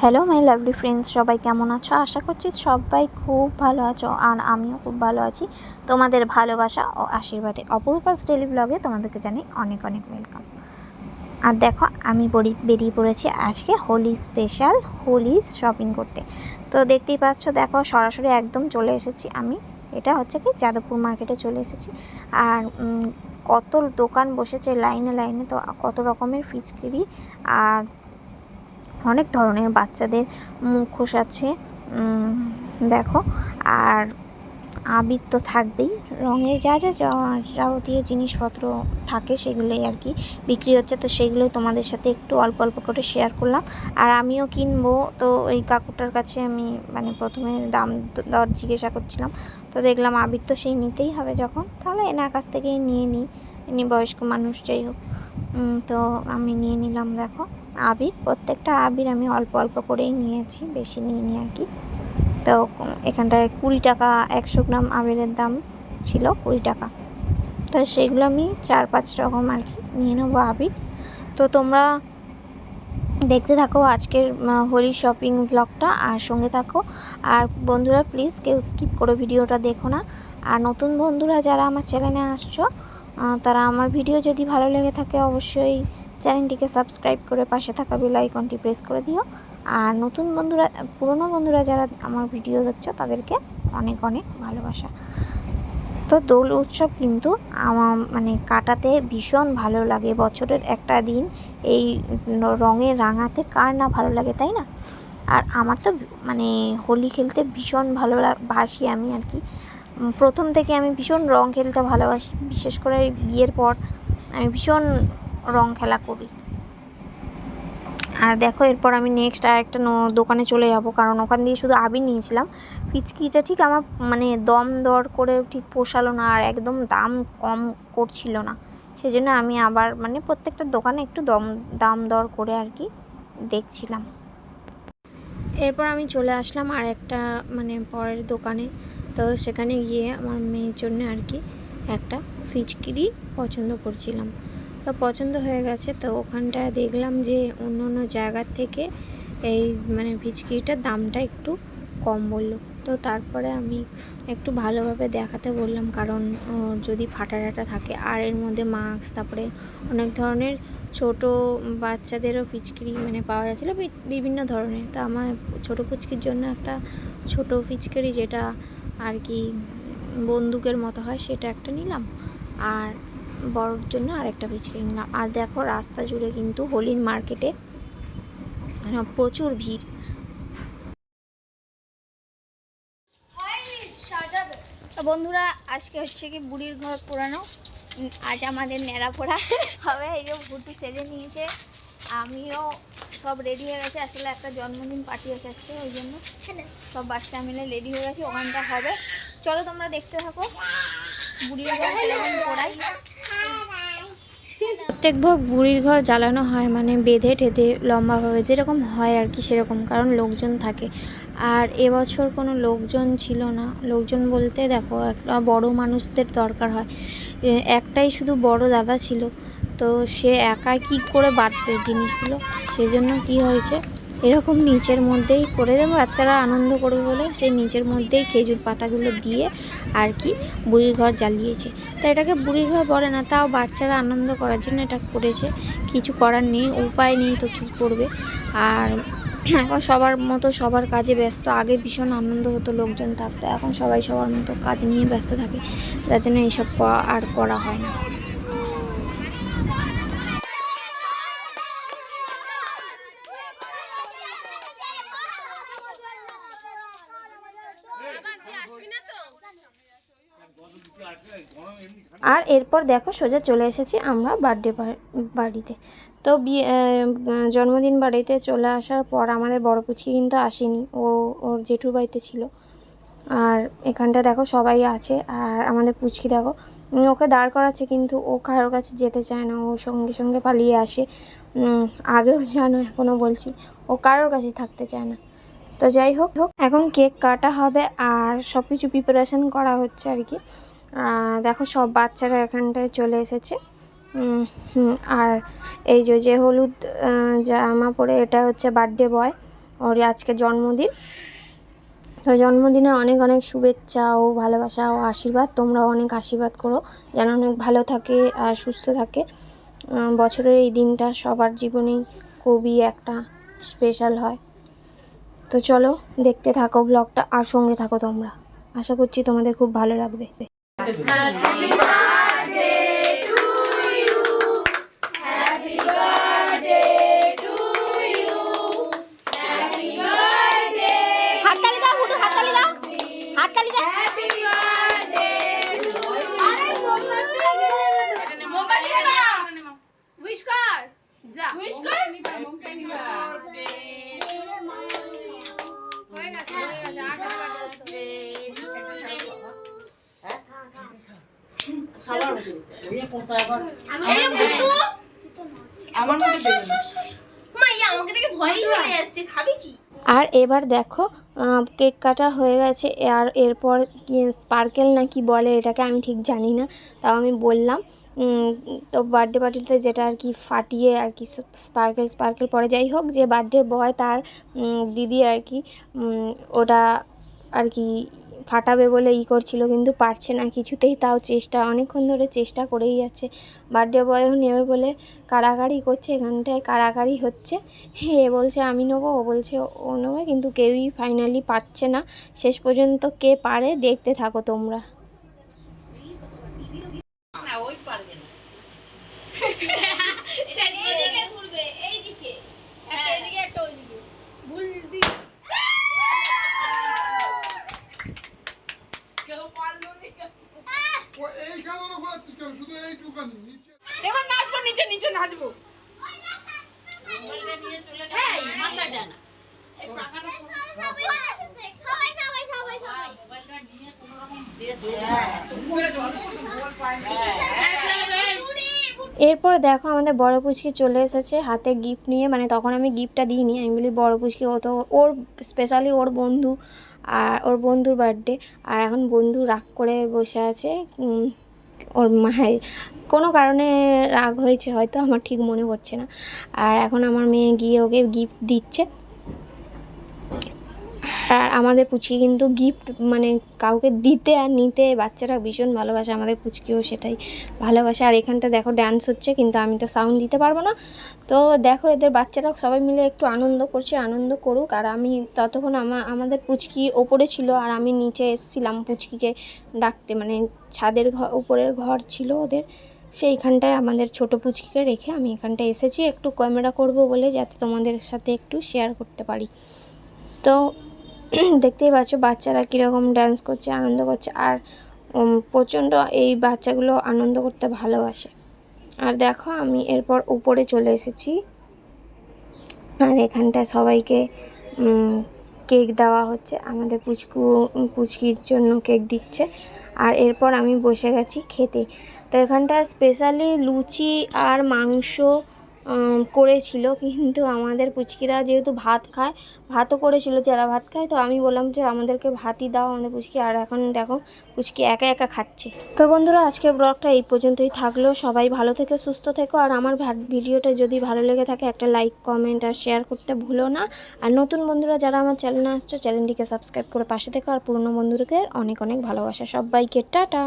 Hello my lovely friends, সবাই কেমন আছো? আশা করছি সবাই খুব ভালো আছো, আর আমিও খুব ভালো আছি। তোমাদের ভালোবাসা ও আশীর্বাদে অপরূপাস ডেলি ব্লগে তোমাদেরকে জানাই অনেক অনেক ওয়েলকাম। আর দেখো, আমি বেরিয়ে পড়েছি আজকে হোলি স্পেশাল হোলির শপিং করতে। তো দেখতেই পাচ্ছ, দেখো সরাসরি একদম চলে এসেছি আমি। এটা হচ্ছে কি যাদবপুর মার্কেটে চলে এসেছি। আর কত দোকান বসেছে লাইনে লাইনে, তো কত রকমের ফিচকিরি আর অনেক ধরনের বাচ্চাদের মুখোশ আছে, দেখো। আর আবির তো থাকবেই, রঙের যা যা যাবতীয় জিনিসপত্র থাকে সেগুলোই আর কি বিক্রি হচ্ছে। তো সেগুলোই তোমাদের সাথে একটু অল্প অল্প করে শেয়ার করলাম। আর আমিও কিনবো, তো ওই কাকুটার কাছে আমি প্রথমে দাম দর জিজ্ঞাসা করছিলাম। তো দেখলাম আবির তো সেই নিতেই হবে, যখন তাহলে এনার কাছ থেকেই নিয়ে নিই, ইনি বয়স্ক মানুষ যাই হোক। তো আমি নিয়ে নিলাম, দেখো আবির। প্রত্যেকটা আবির আমি অল্প অল্প করেই নিয়েছি, বেশি নিইনি আর কি। তো এখানটায় 20 টাকা 100 গ্রাম আবিরের দাম ছিল 20 টাকা। তো সেগুলো আমি 4-5 রকম আর কি নিয়ে নেবো আবির। তো তোমরা দেখতে থাকো আজকের হোলি শপিং ব্লগটা, আর সঙ্গে থাকো। আর বন্ধুরা প্লিজ কেউ স্কিপ করে ভিডিওটা দেখো না। আর নতুন বন্ধুরা যারা আমার চ্যানেলে আসছো, তারা আমার ভিডিও যদি ভালো লেগে থাকে অবশ্যই চ্যানেলটিকে সাবস্ক্রাইব করে পাশে থাকা বেল আইকনটি প্রেস করে দিও। আর নতুন বন্ধুরা, পুরনো বন্ধুরা যারা আমার ভিডিও দেখছো তাদেরকে অনেক অনেক ভালোবাসা। তো দোল উৎসব কিন্তু আমার কাটাতে ভীষণ ভালো লাগে। বছরের একটা দিন এই রঙে রাঙাতে কার না ভালো লাগে, তাই না? আর আমার তো হোলি খেলতে ভীষণ ভালোবাসি আমি আর কি। প্রথম থেকে আমি ভীষণ রং খেলতে ভালোবাসি, বিশেষ করে বিয়ের পর আমি ভীষণ রং খেলা করি। আর দেখো, এরপর আমি নেক্সট আরেকটা দোকানে চলে যাব, কারণ ওখান দিয়ে শুধু আবির নিয়েছিলাম। ফিচকিটা ঠিক আমার দম দর করে ঠিক পোষালো না, আর একদম দাম কম করছিল না। সেজন্য আমি আবার প্রত্যেকটা দোকানে একটু দাম দর করে আর কি দেখছিলাম। এরপর আমি চলে আসলাম আর একটা পরের দোকানে। তো সেখানে গিয়ে আমার মেয়ের জন্য আর কি একটা ফিচকিরি পছন্দ করছিলাম। তো পছন্দ হয়ে গেছে। তো ওখানটায় দেখলাম যে অন্য অন্য জায়গার থেকে এই ফিচকিরিটার দামটা একটু কম বললো। তো তারপরে আমি একটু ভালোভাবে দেখাতে বললাম, কারণ যদি ফাটা টাটা থাকে। আর এর মধ্যে মাস্ক, তারপরে অনেক ধরনের ছোট বাচ্চাদেরও ফিচকিরি পাওয়া যাচ্ছিলো বিভিন্ন ধরনের। তো আমার ছোটো পুচকির জন্য একটা ছোট ফিচকিরি, যেটা আর কি বন্দুকের মতো হয়, সেটা একটা নিলাম। আর বড়োর জন্য আরেকটা ফিচকিরি নিলাম। আর দেখো, রাস্তা জুড়ে কিন্তু হোলির মার্কেটে প্রচুর ভিড়। বন্ধুরা, আজকে হচ্ছে কি বুড়ির ঘর পোড়ানো। আজ আমাদের ন্যাড়া পোড়া হবে। এই যে ভুটু সেজে নিয়েছে, আমিও সব রেডি হয়ে গেছে। আসলে একটা জন্মদিন পার্টি আছে আজকে, ওই জন্য সব বাচ্চা মিলে রেডি হয়ে গেছে, ওখানটা হবে। চলো তোমরা দেখতে থাকো বুড়ির ঘর কিরকম পোড়াই। প্রত্যেকবার বুড়ির ঘর জ্বালানো হয় বেঁধে টেঁধে লম্বাভাবে, যেরকম হয় আর কি সেরকম, কারণ লোকজন থাকে। আর এবছর কোনো লোকজন ছিল না। লোকজন বলতে দেখো, একটা বড় মানুষদের দরকার হয়। একটাই শুধু বড় দাদা ছিল, তো সে একাই কী করে বাঁধবে জিনিসগুলো। সেজন্য কি হয়েছে, এরকম নিচের মধ্যেই করে দেবো, বাচ্চারা আনন্দ করবে বলে সেই নিচের মধ্যেই খেজুর পাতাগুলো দিয়ে আর কি বুড়ির ঘর জ্বালিয়েছে। তো এটাকে বুড়ির ঘর বলে না, তাও বাচ্চারা আনন্দ করার জন্য এটা করেছে। কিছু করার নেই, উপায় নেই, তো কী করবে। আর এখন সবার মতো সবার কাজে ব্যস্ত। আগে ভীষণ আনন্দ হতো লোকজন থাকতো, এখন সবাই সবার মতো কাজ নিয়ে ব্যস্ত থাকে, যার জন্য এইসব আর করা হয় না। আর এরপর দেখো, সোজা চলে এসেছি আমরা বার্থডে বাড়িতে। তো জন্মদিন বাড়িতে চলে আসার পর আমাদের বড় পুচকি কিন্তু আসেনি, ওর জেঠুর বাড়িতে ছিল। আর এখানটা দেখো সবাই আছে, আর আমাদের পুচকি দেখো ওকে দাঁড় করাচ্ছে, কিন্তু ও কারোর কাছে যেতে চায় না, ও সঙ্গে সঙ্গে পালিয়ে আসে। আগেও জানো, এখনও বলছি, ও কারোর কাছে থাকতে চায় না। তো যাই হোক, এখন কেক কাটা হবে আর সব কিছু প্রিপারেশন করা হচ্ছে আর কি। দেখো সব বাচ্চারা এখানটায় চলে এসেছে। আর এই যে হলুদ জামা পরে, এটা হচ্ছে বার্থডে বয়। ওর আজকে জন্মদিন। তো জন্মদিনে অনেক অনেক শুভেচ্ছা ও ভালোবাসা ও আশীর্বাদ। তোমরাও অনেক আশীর্বাদ করো যেন অনেক ভালো থাকে আর সুস্থ থাকে। বছরের এই দিনটা সবার জীবনেই খুবই একটা স্পেশাল হয়। তো চলো দেখতে থাকো ব্লগটা আর সঙ্গে থাকো তোমরা। আশা করছি তোমাদের খুব ভালো লাগবে। আর এবার দেখো কেক কাটা হয়ে গেছে। আর এরপর স্পার্কেল না কি বলে এটাকে, আমি ঠিক জানি না, তাও আমি বললাম। তো বার্থডে পার্টিতে যেটা আর কি ফাটিয়ে আর কি স্পার্কেল পরে, যাই হোক, যে বার্থডে বয় তার দিদি আর কি ওটা আর কি ফাটাবে বলে করছিল, কিন্তু পারছে না কিছুতেই। তাও চেষ্টা অনেকক্ষণ ধরে চেষ্টা করেই যাচ্ছে। বার্থডে বয়ও নেবে বলে কাড়াকাড়ি করছে, এখানটায় কাড়াকাড়ি হচ্ছে। এ বলছে আমি নেবো, ও বলছে ও নেবে, কিন্তু কেউই ফাইনালি পারছে না। শেষ পর্যন্ত কে পারে দেখতে থাকো তোমরা। এবার নাচবো, নিচে নিচে নাচবো। এরপর দেখো আমাদের বড় পুচকি চলে এসেছে হাতে গিফট নিয়ে। মানে তখন আমি গিফটটা দিইনি, আমি বলি বড় পুচকি, ও তো ওর স্পেশালি ওর বন্ধু আর ওর বন্ধুর বার্থডে। আর এখন বন্ধু রাগ করে বসে আছে, ওর মায়ের কোনো কারণে রাগ হয়েছে হয়তো, আমার ঠিক মনে পড়ছে না। আর এখন আমার মেয়ে গিয়ে ওকে গিফট দিচ্ছে। আর আমাদের পুচকি কিন্তু গিফট মানে কাউকে দিতে আর নিতে বাচ্চারা ভীষণ ভালোবাসে, আমাদের পুচকিও সেটাই ভালোবাসে। আর এখানটা দেখো ডান্স হচ্ছে, কিন্তু আমি তো সাউন্ড দিতে পারবো না। তো দেখো এদের বাচ্চারা সবাই মিলে একটু আনন্দ করছে, আনন্দ করুক। আর আমি ততক্ষণ আমাদের পুচকি ওপরে ছিল আর আমি নিচে এসেছিলাম পুচকিকে ডাকতে, মানে ছাদের উপরের ঘর ছিল ওদের, সেইখানটায় আমাদের ছোট পুচকিকে রেখে আমি এখানটায় এসেছি একটু ক্যামেরা করব বলে, যাতে তোমাদের সাথে একটু শেয়ার করতে পারি। তো দেখতেই পাচ্ছ বাচ্চারা কীরকম ডান্স করছে, আনন্দ করছে। আর প্রচণ্ড এই বাচ্চাগুলো আনন্দ করতে ভালোবাসে। আর দেখো আমি এরপর উপরে চলে এসেছি, আর এখানটায় সবাইকে কেক দেওয়া হচ্ছে। আমাদের পুচকির জন্য কেক দিচ্ছে। আর এরপর আমি বসে গেছি খেতে। তো এখানটা স্পেশালি লুচি আর মাংস করেছিল, কিন্তু আমাদের পুচকিরা যেহেতু ভাত খায়, ভাতও করেছিল যারা ভাত খায়, তো আমি বললাম যে আমাদেরকে ভাতই দাও আমাদের পুচকি। আর এখন দেখো পুচকি একা একা খাচ্ছে। তো বন্ধুরা আজকের ব্লগটা এই পর্যন্তই থাকলো। সবাই ভালো থেকো, সুস্থ থেকো। আর আমার ভিডিওটা যদি ভালো লেগে থাকে একটা লাইক, কমেন্ট আর শেয়ার করতে ভুলো না। আর নতুন বন্ধুরা যারা আমার চ্যানেলে আসছো, চ্যানেলটিকে সাবস্ক্রাইব করে পাশে থেকো। আর পুরনো বন্ধুদেরকে অনেক অনেক ভালোবাসা। সবাইকে টাটা।